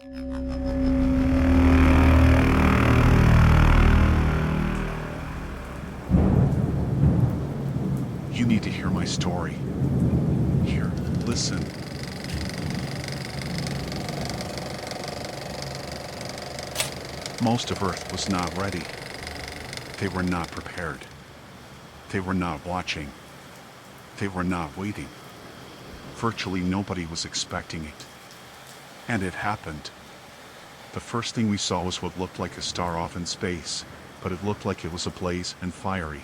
You need to hear my story. Here, listen. Most of Earth was not ready. They were not prepared. They were not watching. They were not waiting. Virtually nobody was expecting it. And it happened. The first thing we saw was what looked like a star off in space, but it looked like it was ablaze and fiery.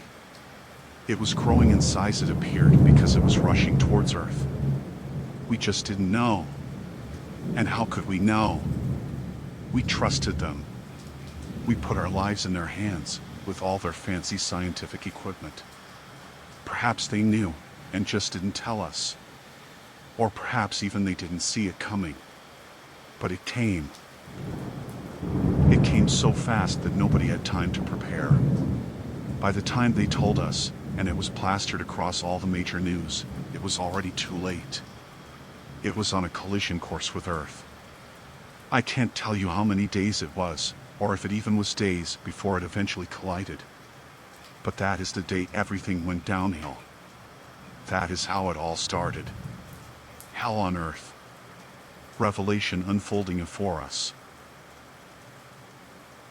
It was growing in size, it appeared, because it was rushing towards Earth. We just didn't know. And how could we know? We trusted them. We put our lives in their hands with all their fancy scientific equipment. Perhaps they knew and just didn't tell us. Or perhaps even they didn't see it coming. But it came. It came so fast that nobody had time to prepare. By the time they told us, and it was plastered across all the major news, it was already too late. It was on a collision course with Earth. I can't tell you how many days it was, or if it even was days before it eventually collided. But that is the day everything went downhill. That is how it all started. Hell on Earth. Revelation unfolding before us.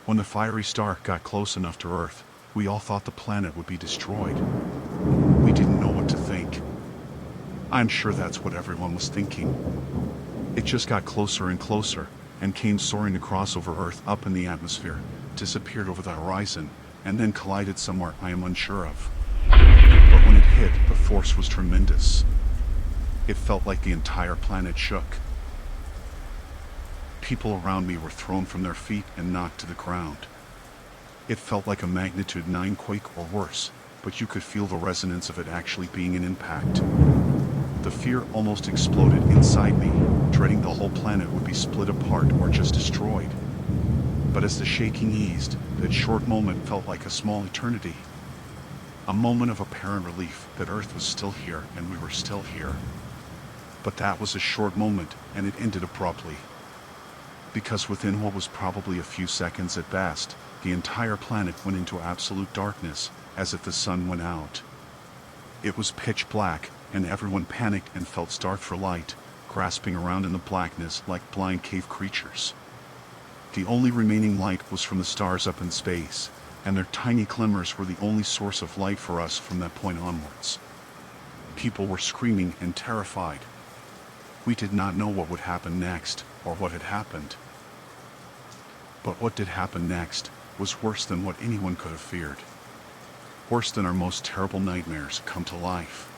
When the fiery star got close enough to Earth, we all thought the planet would be destroyed. We didn't know what to think. I'm sure that's what everyone was thinking. It just got closer and closer, and came soaring across over Earth up in the atmosphere, disappeared over the horizon, and then collided somewhere I am unsure of. But when it hit, the force was tremendous. It felt like the entire planet shook. People around me were thrown from their feet and knocked to the ground. It felt like a magnitude 9 quake or worse, but you could feel the resonance of it actually being an impact. The fear almost exploded inside me, dreading the whole planet would be split apart or just destroyed. But as the shaking eased, that short moment felt like a small eternity. A moment of apparent relief that Earth was still here and we were still here. But that was a short moment, and it ended abruptly. Because within what was probably a few seconds at best, the entire planet went into absolute darkness, as if the sun went out. It was pitch black, and everyone panicked and felt starved for light, grasping around in the blackness like blind cave creatures. The only remaining light was from the stars up in space, and their tiny glimmers were the only source of light for us from that point onwards. People were screaming and terrified. We did not know what would happen next, or what had happened. But what did happen next was worse than what anyone could have feared. Worse than our most terrible nightmares come to life.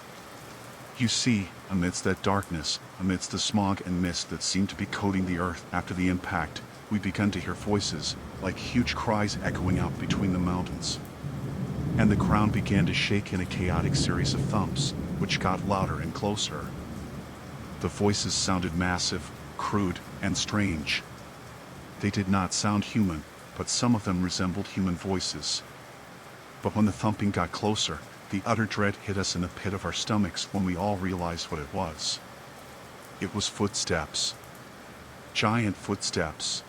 You see, amidst that darkness, amidst the smog and mist that seemed to be coating the Earth after the impact, we began to hear voices, like huge cries echoing out between the mountains. And the ground began to shake in a chaotic series of thumps, which got louder and closer. The voices sounded massive, crude, and strange. They did not sound human, but some of them resembled human voices. But when the thumping got closer, the utter dread hit us in the pit of our stomachs when we all realized what it was. It was footsteps. Giant footsteps.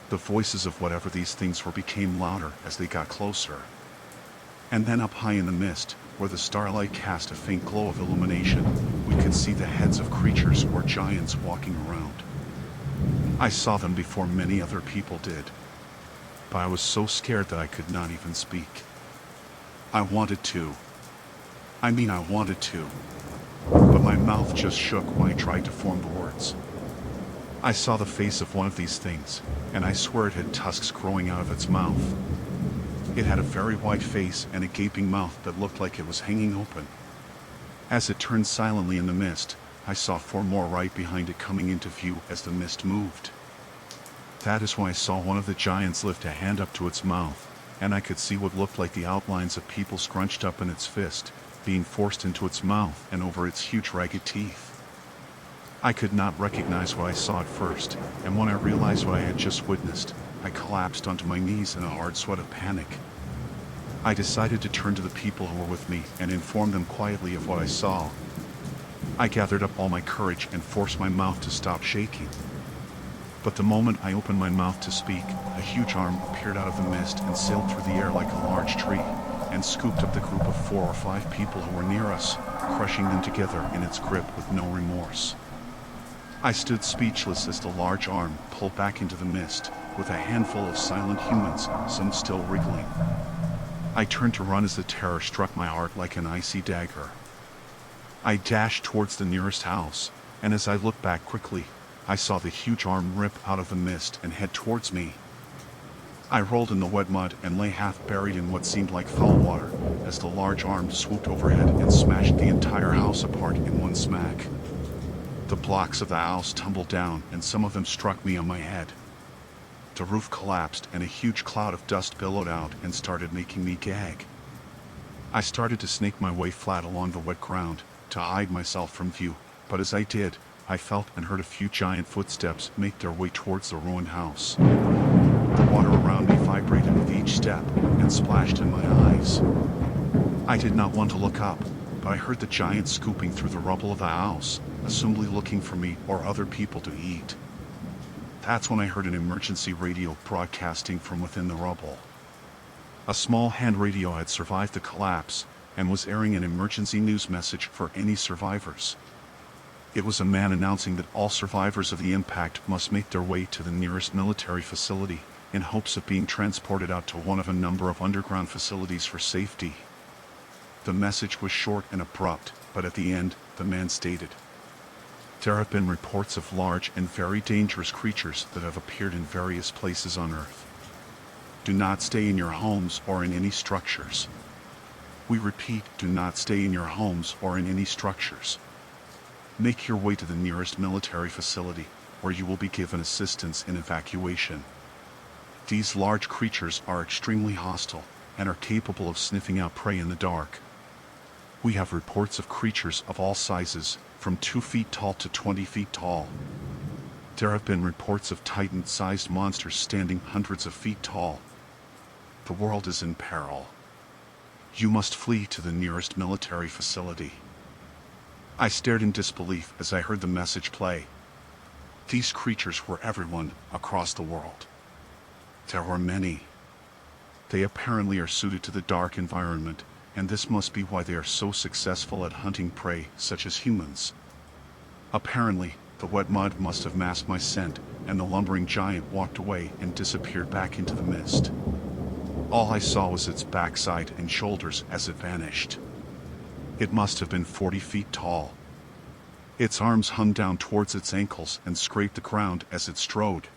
The voices of whatever these things were became louder as they got closer. And then up high in the mist, where the starlight cast a faint glow of illumination, we could see the heads of creatures or giants walking around. I saw them before many other people did, but I was so scared that I could not even speak. I wanted to. I wanted to. But my mouth just shook when I tried to form the words. I saw the face of one of these things, and I swear it had tusks growing out of its mouth. It had a very wide face and a gaping mouth that looked like it was hanging open. As it turned silently in the mist, I saw 4 more right behind it coming into view as the mist moved. That is when I saw one of the giants lift a hand up to its mouth, and I could see what looked like the outlines of people scrunched up in its fist, being forced into its mouth and over its huge ragged teeth. I could not recognize what I saw at first, and when I realized what I had just witnessed, I collapsed onto my knees in a hard sweat of panic. I decided to turn to the people who were with me and inform them quietly of what I saw. I gathered up all my courage and forced my mouth to stop shaking. But the moment I opened my mouth to speak, a huge arm appeared out of the mist and sailed through the air like a large tree, and scooped up the group of 4 or 5 people who were near us, crushing them together in its grip with no remorse. I stood speechless as the large arm pulled back into the mist, with a handful of silent humans, some still wriggling. I turned to run as the terror struck my heart like an icy dagger. I dashed towards the nearest house, and as I looked back quickly, I saw the huge arm rip out of the mist and head towards me. I rolled in the wet mud and lay half buried in what seemed like foul water as the large arm swooped overhead and smashed the entire house apart in one smack. The blocks of the house tumbled down and some of them struck me on my head. The roof collapsed and a huge cloud of dust billowed out and started making me gag. I started to snake my way flat along the wet ground to hide myself from view, but as I did, I felt and heard a few giant footsteps make their way towards the ruined house. The water around me vibrated with each step and splashed in my eyes. I did not want to look up, but I heard the giants scooping through the rubble of the house, assumably looking for me or other people to eat. That's when I heard an emergency radio broadcasting from within the rubble. A small hand radio had survived the collapse and was airing an emergency news message for any survivors. It was a man announcing that all survivors of the impact must make their way to the nearest military facility in hopes of being transported out to one of a number of underground facilities for safety. The message was short and abrupt, but at the end, the man stated, "There have been reports of large and very dangerous creatures that have appeared in various places on Earth. Do not stay in your homes or in any structures. We repeat, do not stay in your homes or in any structures. Make your way to the nearest military facility, where you will be given assistance in evacuation. These large creatures are extremely hostile and are capable of sniffing out prey in the dark. We have reports of creatures of all sizes, from 2 feet tall to 20 feet tall. There have been reports of titan-sized monsters standing hundreds of feet tall. The world is in peril. You must flee to the nearest military facility." I stared in disbelief as I heard the message play. These creatures were everyone across the world. There were many. They apparently are suited to the dark environment, and this must be why they are so successful at hunting prey such as humans. Apparently, the wet mud must have masked my scent, and the lumbering giant walked away and disappeared back into the mist. All I saw was its backside and shoulders as it vanished. It must have been 40 feet tall. Its arms hung down towards its ankles and scraped the ground as it strode.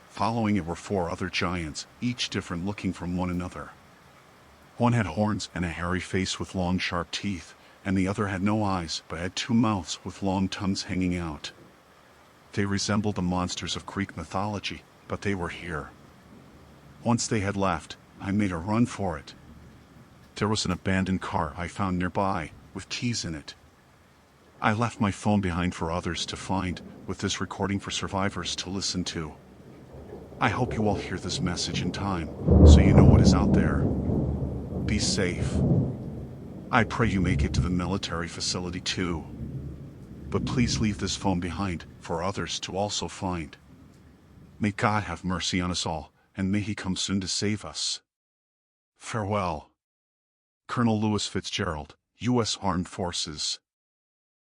Following it were 4 other giants, each different looking from one another. One had horns and a hairy face with long sharp teeth, and the other had no eyes but had 2 mouths with long tongues hanging out. They resembled the monsters of Greek mythology, but they were here. Once they had left, I made a run for it. There was an abandoned car I found nearby, with keys in it. I left my phone behind for others to find, with this recording for survivors to listen to. I hope you all hear this message in time, so you know what is out there. Be safe. I pray you make it to the military facility too. But please leave this phone behind for others to also find. May God have mercy on us all, and may He come soon to save us. Farewell. Colonel Louis Fitzgerald, U.S. Armed Forces.